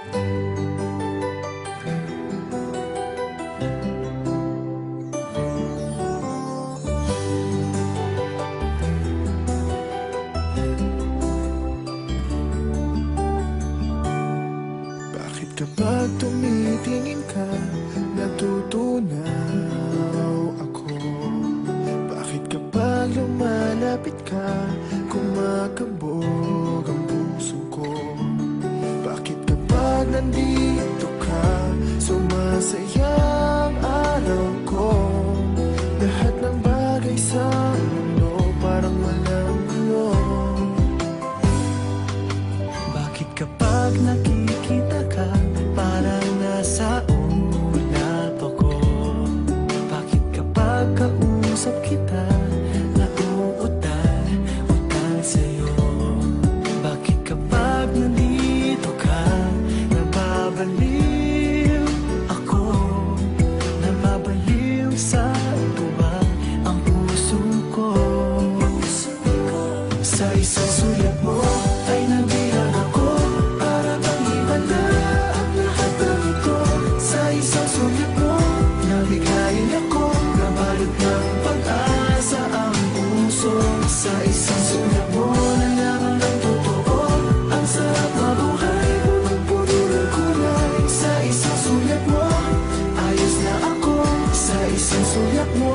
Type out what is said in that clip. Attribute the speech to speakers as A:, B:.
A: Bakit kapag tumitingin ka, natutunaw ako? Bakit kapag lumalapit ka, kumakabog ang puso ko? Bakit kapag nandito ka, sumasaya ang araw ko? Lahat ng bagay sa mundo parang walang gulo.
B: Bakit kapag nakikita ka, parang nasa ulap ako? Bakit kapag kausap kita, nauutal sa'yo? Bakit kapag nandito ka, nababaliw ako? Nababaliw sa tuwa ang puso ko. Sa isang sulat mo ay nabilang ako, para bang iba na ang lahat ng ito. Sa isang sulat mo, nabigayin ako, nabalot ng pag-asa ang puso. Sa isang sulat mo, nalaman ng totoo, ang sarap mabuhay, punong-puno ng kulay. Sa isang sulat mo, ayos na ako. Sa isang sulat mo,